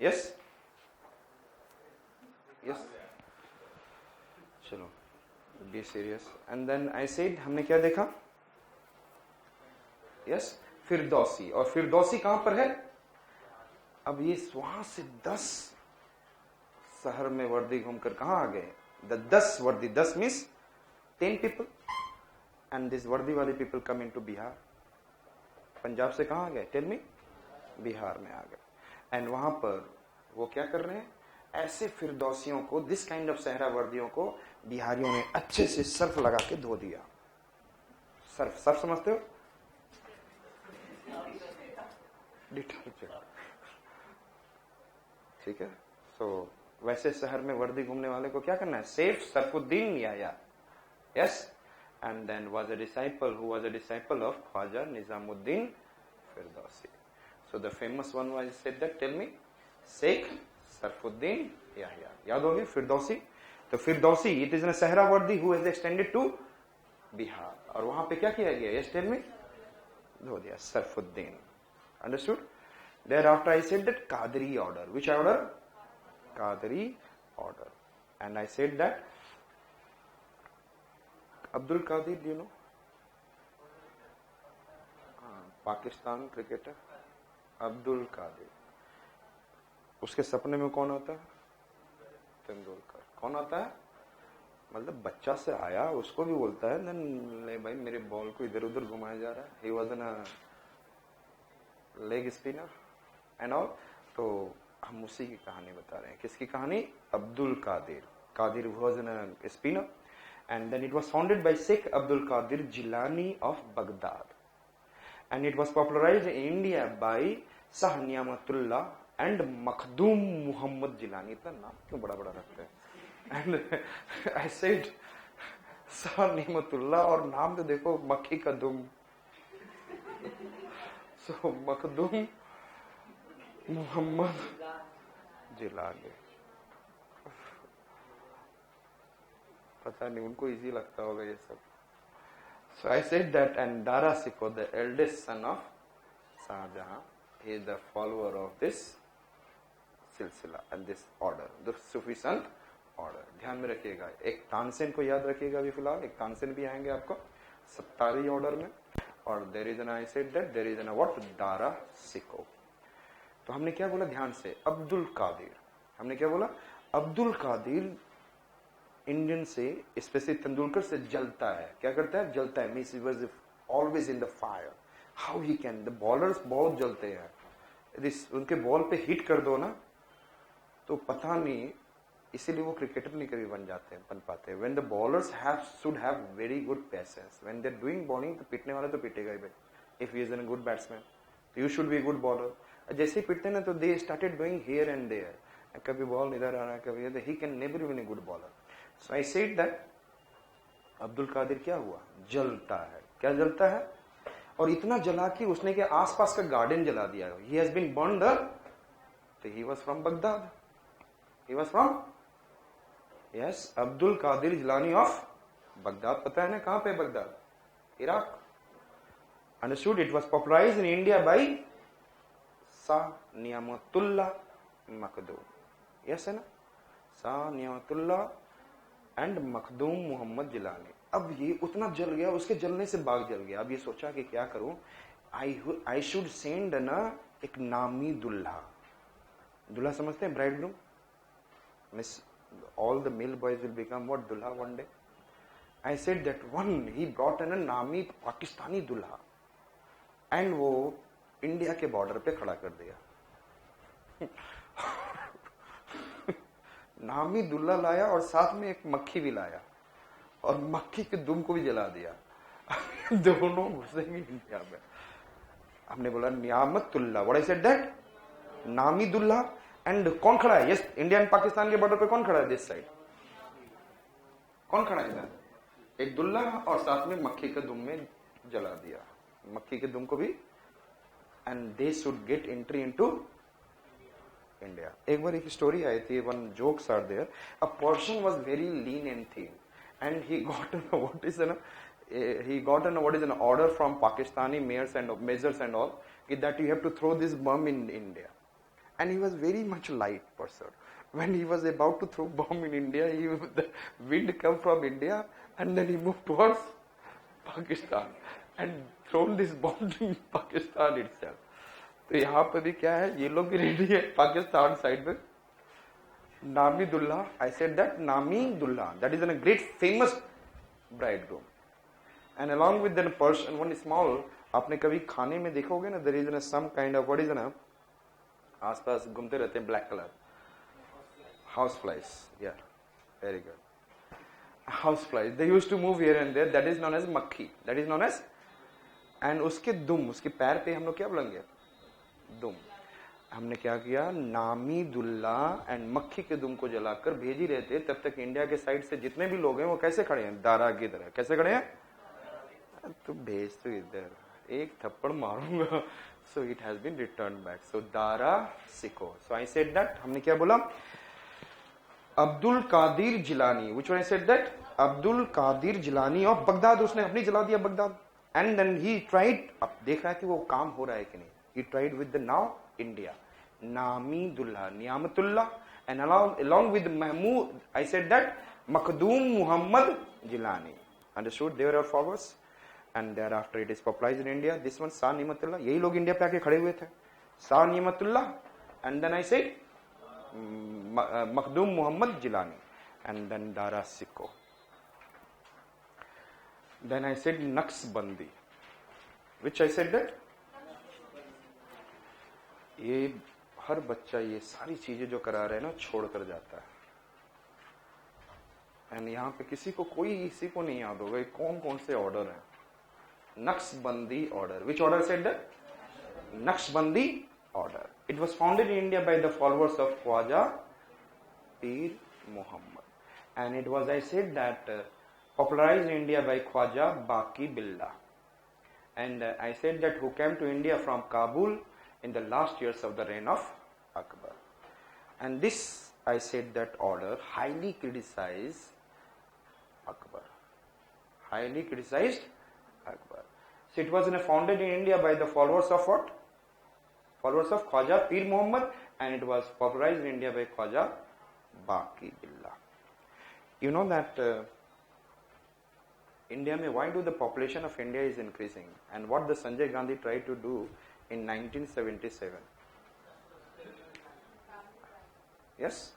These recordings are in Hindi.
यस यस, चलो be serious. And then I said, हमने क्या देखा? यस, फिरदौसी. और फिरदौसी कहां पर है? अब ये वहां से 10 शहर में वर्दी घूमकर कहां आ गए? 10 वर्दी, 10 मीन्स 10 पीपल. एंड दिस वर्दी वाले people come in to Bihar. Punjab से कहां आ गए? Tell me. बिहार में आ गए. एंड वहां पर वो क्या कर रहे हैं? ऐसे फिरदौसियों को, दिस काइंड ऑफ सहरा वर्दियों को बिहारियों ने अच्छे से सर्फ लगा के धो दिया. सर्फ, सर्फ समझते हो? डिटर्जेंट. ठीक है. सो वैसे शहर में वर्दी घूमने वाले को क्या करना है? सेफ सरफुद्दीन या yes. And then was a disciple who was a disciple of Khwaja Nizamuddin Firdausi. So the famous one was said that, tell me, Sheikh Sharfuddin Yahya. याद होगी फिरदौसी. तो Firdausi, it is a Suhrawardi who has extended to Bihar. और वहां पे क्या किया गया? Yes tell me. धो दिया, Sarfuddin. Understood? Thereafter I said that Qadri order. Which order? Qadri order. And I said that Abdul Qadir, do you know? Pakistan cricketer Abdul Qadir. उसके सपने में कौन आता है? तेंदुलकर. कौन आता है? मतलब बच्चा से आया, उसको भी बोलता है ले भाई मेरे बॉल को इधर उधर घुमाया जा रहा है. He was a leg spinner and all. तो हम उसी की कहानी बता रहे हैं. किसकी कहानी? Abdul Qadir. Qadir was an spinner and then it was founded by Sheikh Abdul Qadir Jilani of Baghdad. And it was popularized in India by Shah Niamatullah and Makhdoom Mohammad Jilani. इतना नाम क्यों बड़ा बड़ा रखते हैं? And I said Shah Niamatullah, और नाम तो देखो, मक्खी का दुम. So, मखदूम मोहम्मद जिलानी. पता नहीं उनको इजी लगता होगा ये सब. So I said that, and Dara Shikoh, the eldest son of Shahjahan, he is the follower of this silsila and this order, the Sufi Sant order. ध्यान में रखिएगा. एक तानसेन को याद रखिएगा. अभी फिलहाल एक तानसेन भी आएंगे आपको सत्तारी ऑर्डर में. और there is an, I said that there is an what? Dara Shikoh. तो हमने क्या बोला? ध्यान से, अब्दुल कादिर. हमने क्या बोला? अब्दुल कादिर इंडियन से, स्पेशली तेंदुलकर से जलता है. क्या करता है? जलता है. Means he was always in the fire. How he can? The bowlers बहुत जलते हैं. यदि उनके बॉल पे हिट कर दो ना, तो पता नहीं, इसीलिए वो क्रिकेटर नहीं कभी बन पाते. When the bowlers should have very good patience. When they are doing bowling, तो पिटने वाला तो पिटेगा ही भाई. If he is an good batsman, तो you should be good bowler. जैसे ही पिटते ना, तो they started doing here and there. कभी बॉल इधर आ रहा है, कभी इधर. He can never be a good bowler. So I said that Abdul Qadir क्या हुआ? जलता है. क्या जलता है? और इतना जला कि उसने के आसपास का गार्डन जला दिया. He has been burned. तो he was from Baghdad. He was from, yes, Abdul Qadir Jilani of Baghdad. पता है ना कहां पे? Baghdad, Iraq. Understood? It was popularized in India by Shah Niamatullah Makhdoom. Yes है ना? शाह नियामतुल्लाह एंड मखदूम मोहम्मद जिलानी. अब ये उतना जल गया, उसके जलने से बाग जल गया. अब ये सोचा कि क्या करूं? आई शुड सेंड ना एक नामी दुल्हा. दुल्हा समझते हैं? Bride groom. Miss all the male boys will become what? Dulha one day. I said that one, he brought in a नामी पाकिस्तानी दुल्हा and वो इंडिया के बॉर्डर पे खड़ा कर दिया. नामी दुल्हा लाया और साथ में एक मक्खी भी लाया और मक्खी के दुम को भी जला दिया. दोनों घुसेंगे इंडिया में. हमने बोला Niyamatullah. What I said that? नामी दुल्हा. एंड कौन खड़ा है? यस, इंडिया एंड पाकिस्तान के बॉर्डर पे कौन खड़ा है? दिस साइड कौन खड़ा है इधर? एक दुल्हा और साथ में मक्खी के दुम में जला दिया. मक्खी के दुम को भी. And they should get entry into India. एक बार एक स्टोरी आई थी. One jokes are there. A person was very lean and thin and he got what is an order from Pakistani mayors and all that you have to throw this bomb in India. and he was very much light person. When he was about to throw bomb in India, the wind come from India and then he moved towards Pakistan and thrown this bomb in Pakistan itself. तो यहाँ पे भी क्या है, ये लोग भी रेडी है पाकिस्तान साइड में. Namidullah, I said that Namidullah, that is a great famous bridegroom. And along with that person, one small, आपने कभी खाने में देखोगे ना, there is some kind of, what is ना, आसपास घूमते रहते हैं black color, house flies. Yeah, very good. House flies. They used to move here and there. That is known as makhi. That is known as, and उसके दुम, उसके पैर पे हम लोग क्या बोलेंगे? दुम. हमने क्या किया, नामीदुल्ला एंड मक्खी के दुम को जलाकर भेज ही रहे थे. तब तक इंडिया के साइड से जितने भी लोग हैं वो कैसे खड़े हैं? दारा की तरह. कैसे खड़े हैं? तो भेज तो इधर, एक थप्पड़ मारूंगा. So it has been return back. So Dara Shikoh. So I said that, हमने क्या बोला? Abdul Qadir Jilani, which one I said that? Abdul Qadir Jilani of Baghdad. उसने अपनी जला दिया Baghdad. And then he tried, अब देख रहा है कि वो काम हो रहा है कि नहीं. He tried with the now India, Namidullah, Niyamatullah, and along with Mahmood, I said that Makhdum Muhammad Jilani. Understood? They were our followers, and thereafter it is popularized in India. This one, Sa Niyamatullah. यही लोग इंडिया पे आके खड़े हुए थे. Sa Niyamatullah, and then I said Makhdum Muhammad Jilani, and then Dara Sikho. Then I said Naqshbandi, which I said that ये हर बच्चा ये सारी चीजें जो करा रहे हैं ना छोड़ कर जाता है. एंड यहाँ पे किसी को नहीं याद होगा ये कौन कौन से ऑर्डर हैं. Naqshbandi order. Which order said that? Naqshbandi order. It was founded in India by the followers of Khwaja Pir Mohammad, and it was, I said that, popularized in India by Khwaja Baqi Billah. And I said that who came to India from Kabul in the last years of the reign of Akbar. And this, I said that order highly criticized Akbar. Highly criticized Akbar. So it was founded in India by the followers of what? Followers of Khwaja Pir Muhammad, and it was popularized in India by Khwaja Baqi Billah. You know that India mein, why do the population of India is increasing, and what the Sanjay Gandhi tried to do in 1977? Yes,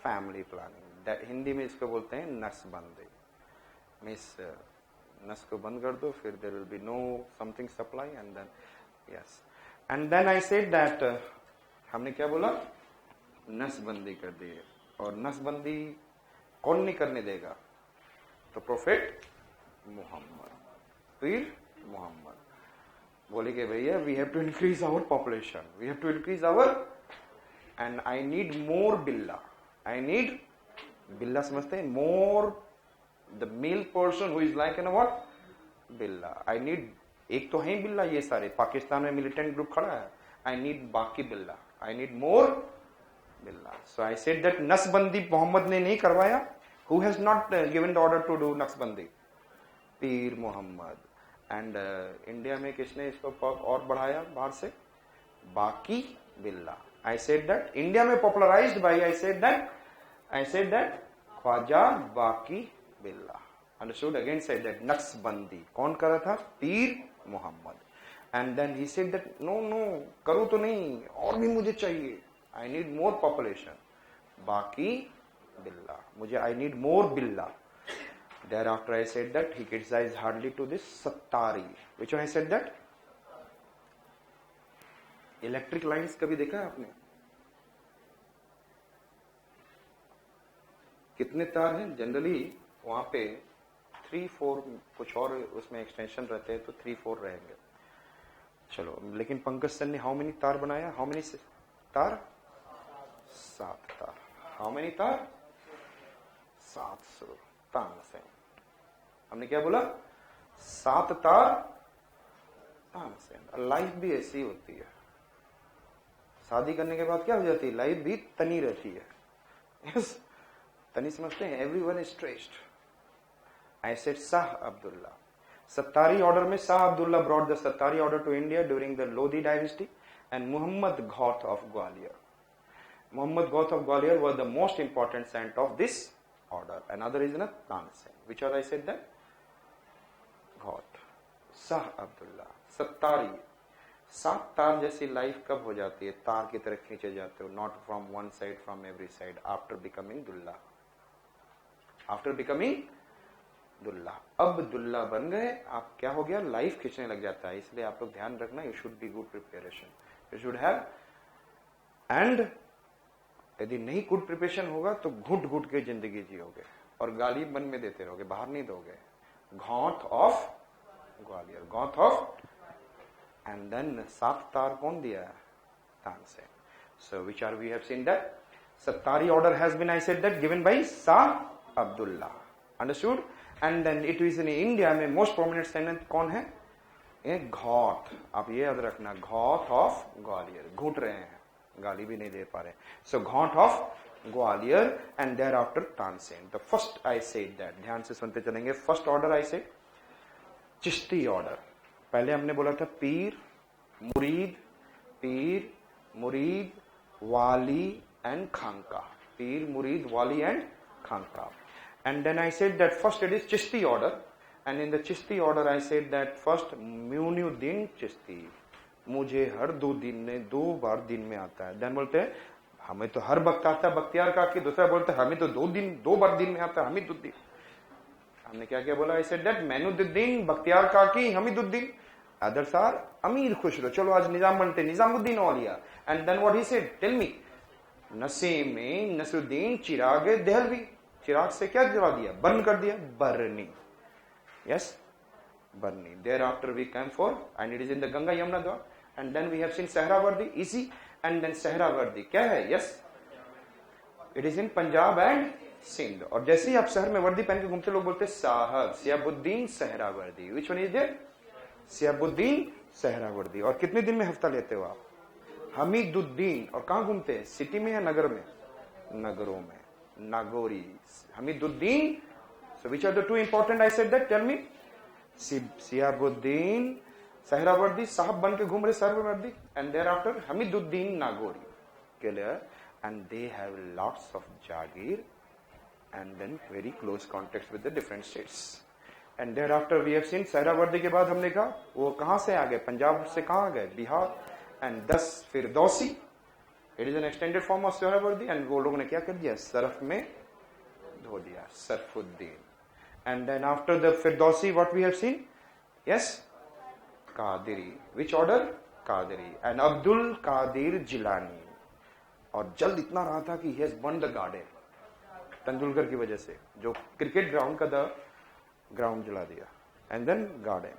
family planning. That Hindi में इसको बोलते हैं नसबंदी. Means नस को बंद कर दो, फिर there will be no something supply, and then yes. And then I said that हमने क्या बोला? नसबंदी कर दी. और नसबंदी कौन नहीं करने देगा? तो प्रोफेट मुहम्मद, पीर मुहम्मद बोले कि भैया we have to increase our population, we have to increase our, and I need more बिल्ला. आई नीड बिल्ला, समझते हैं? More the male person who is like an what? बिल्ला. आई नीड, एक तो है बिल्ला, ये सारे पाकिस्तान में मिलिटेंट ग्रुप खड़ा है. आई नीड बाकी बिल्ला. आई नीड मोर बिल्ला. सो आई सेड दैट नसबंदी मोहम्मद ने नहीं करवाया. Who has not given the order to do नसबंदी? पीर मोहम्मद. एंड इंडिया में किसने इसको और बढ़ाया बाहर से? Baqi Billah. I said that India में popularized by, I said that Khwaja Baqi Billah. Understood? Again said that Naqshbandi कौन कर रहा था? Pir Mohammad. And then he said that no करूं तो नहीं, और भी मुझे चाहिए. I need more population. Baqi Billah, मुझे आई नीड मोर बिल्ला. Thereafter I said that he criticized hardly to this Sattari. Which one I said that? Electric lines कभी देखा है आपने? कितने तार हैं? जनरली वहां पे 3-4, कुछ और उसमें एक्सटेंशन रहते हैं तो 3-4 रहेंगे. चलो, लेकिन पंकज सर ने हाउ मेनी तार बनाया? हाउ मेनी तार? 7 तार. हाउ मेनी तार? 700 तानसेन. हमने क्या बोला? 7 तार तानसेन. लाइफ भी ऐसी होती है. शादी करने के बाद क्या हो जाती है? लाइफ भी तनी रहती है. yes? तनी समझते हैं? Everyone is stressed. I said Shah Abdullah. Sattari order में Shah Abdullah brought the Sattari order to India during the Lodi dynasty, and Muhammad Ghauth of Gwalior. Muhammad Gauth of Gwalior was the most important saint of this order. Another is Tansen. Which order I said that? Gauth. Shah Abdullah. Sattari. 7 तार जैसी लाइफ कब हो जाती है? तार की तरह खींचे जाते हो, not from one side, from every side, after becoming दुल्ला. आफ्टर बिकमिंग दुल्ला, अब दुल्ला बन गए, आप क्या हो गया? लाइफ खींचने लग जाता है. इसलिए आप लोग ध्यान रखना, you should be good preparation, you should have. And यदि नहीं गुड प्रिपरेशन होगा तो घुट घुट के जिंदगी जियोगे और गाली मन में देते रहोगे, बाहर नहीं दोगे. Ghauth of Gwalior, Ghauth of. And then 7 तार कौन दिया? Tansen. So which are we have seen that Sattari order has been, I said that, given by Shah Abdullah. Understood? And then it is in India में most prominent saint कौन है? ये घौथ. आप ये याद रखना, घौथ ऑफ ग्वालियर. घुट रहे हैं, गाली भी नहीं दे पा रहे. So Ghauth of Gwalior and thereafter Tansen. The first I said that, ध्यान से सुनते चलेंगे. First order I said Chishti order. पहले हमने बोला था पीर मुरीद वाली एंड खांका. पीर मुरीद वाली एंड खांका. And then I said that first it is Chishti order. And in the Chishti order I said that first Moinuddin Chishti. मुझे हर 2 दिन में 2 बार दिन में आता है. देन बोलते हैं हमें तो हर वक्त आता है बख्तियार का की. दूसरा बोलते हैं हमें तो 2 बार दिन में आता है हमीदुद्दीन. हमने क्या क्या बोला? आई सेड दैट मैनुद्दीन बख्तियार का की हमीदुद्दीन. अदर्स आर अमीर खुसरो. चलो आज निजाम बनते Nizamuddin Auliya. And then what he said, tell me. Naseem में नसरुद्दीन चिराग देहलवी. चिराग से क्या जला दिया? बर्न कर दिया. Barani. Yes, Barani. Thereafter we come for and it is in the Ganga Yamuna द्वार. And then we have seen Suhrawardi. Easy. And then Suhrawardi क्या है? Yes, it is in Punjab and Sindh. और जैसे ही आप शहर में वर्दी पहन के घूमते लोग बोलते साहब Shihabuddin Suhrawardi. Which one is there? Shihabuddin Suhrawardi. और कितने दिन में हफ्ता लेते हो आप? हमीदुद्दीन. और कहां घूमते हैं? सिटी में या नगर में? नगरों में. Nagauri. Hamiduddin. So which are the 2 important? I said that, tell me. Shihabuddin Suhrawardi साहब बन के घूम रहे Suhrawardi. And thereafter Hamiduddin Nagauri. Clear? And they have lots of जागीर and then very close contact with the different states. And thereafter we have seen Suhrawardi के बाद हमने कहा वो कहां से आ गए? पंजाब से कहां आ गए? Bihar. And 10 Firdausi. It is an extended form of Suhrawardi. And वो लोगों ने क्या कर दिया? सरफ में धो दिया, Sharfuddin. And then after the Firdausi what we have seen? Yes, Qadiri. Which order? Qadiri. And Abdul Qadir Jilani. और जल्द इतना रहा था कि he has burn the garden. Tendulkar की वजह से जो क्रिकेट ग्राउंड का द ग्राउंड जला दिया. And then garden.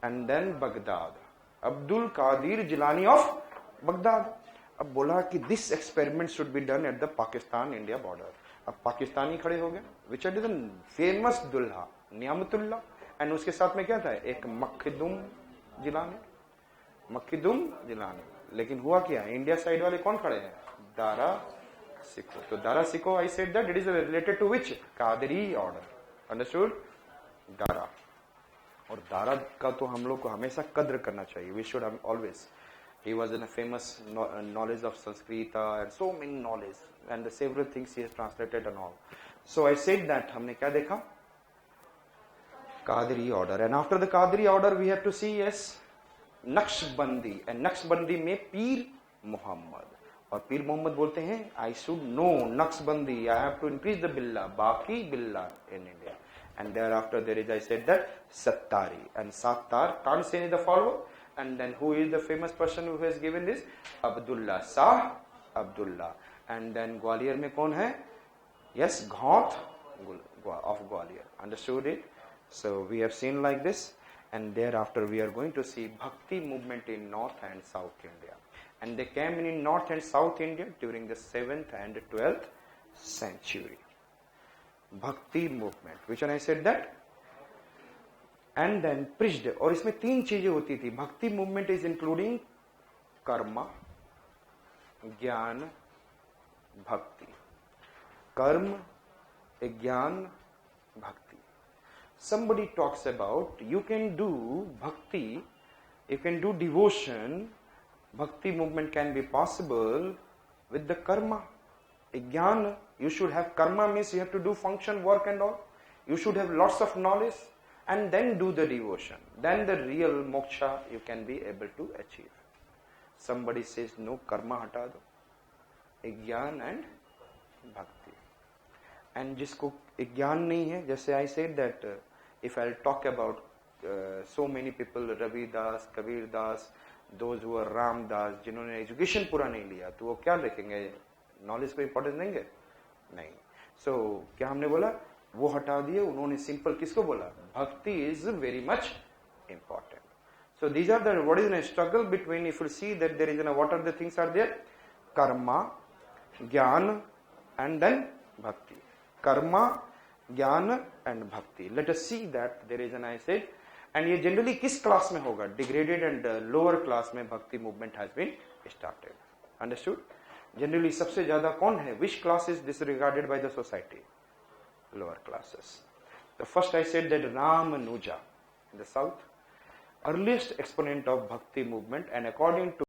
And then Baghdad. Abdul Qadir Jilani of Baghdad. अब बोला कि this experiment should be done at the Pakistan India border. अब पाकिस्तानी खड़े हो गए. विच आर द फेमस दुल्हा नियामतुल्लाह. एंड उसके साथ में क्या था? एक मखदुम जिलानी. मखदुम जिलानी. लेकिन हुआ क्या? इंडिया साइड वाले कौन खड़े हैं? दारा सिको. तो Dara Shikoh I said that it is related to which? Qadri order. Understood? Dara. और दारा का तो हम लोग को हमेशा कद्र करना चाहिए. We should always. He was in a famous knowledge of Sanskrit and so many knowledge and the several things he has translated and all. So I said that हमने क्या देखा? Qadri order. And after the Qadri order we have to see yes Naqshbandi. And Naqshbandi में पीर मोहम्मद. और पीर मोहम्मद बोलते हैं I should no Naqshbandi. I have to increase the Billah. Baqi बिल्ला in India. And thereafter there is, I said that, Sattari. And Sattar, Tansen is the follower. And then who is the famous person who has given this? Abdullah. Shah Abdullah. And then Gwalior में कौन है? Yes, Gauth of Gwalior. Understood it? So we have seen like this. And thereafter we are going to see Bhakti movement in North and South India. And they came in North and South India during the 7th and 12th century. Bhakti movement which I said that. And then prized. और इसमें 3 चीजें होती थी. भक्ति मूवमेंट इज इंक्लूडिंग कर्म, ज्ञान, भक्ति. कर्म, ज्ञान, भक्ति. somebody talks about you can do bhakti, you can do devotion. Bhakti movement can be possible with the karma. Jnana, you should have karma means you have to do function, work and all. You should have lots of knowledge and then do the devotion. Then the real moksha you can be able to achieve. Somebody says no, karma hata do. Jnana and bhakti. And जिसको ज्ञान नहीं है, जैसे I said that if I'll talk about so many people, Ravi Das, Kabir Das, those who are Ram Das, जिन्होंने एजुकेशन पूरा नहीं लिया, तो वो क्या लिखेंगे? नॉलेज को इंपॉर्टेंस देंगे? नहीं. सो क्या हमने बोला? वो हटा दिए, उन्होंने सिंपल किसको बोला? भक्ति is very much important. So these are the, what is a struggle between, if you see that there is a, what are the things are there? Karma, Jnana and then Bhakti. Karma, Jnana and Bhakti. Let us see that there is an, I said, and ये generally किस class में होगा? Degraded and lower class में Bhakti movement has been started. Understood? Generally सबसे ज़्यादा कौन है? Which class is disregarded by the society? Lower classes. The first I said that Ramanuja in the south, earliest exponent of Bhakti movement, and according to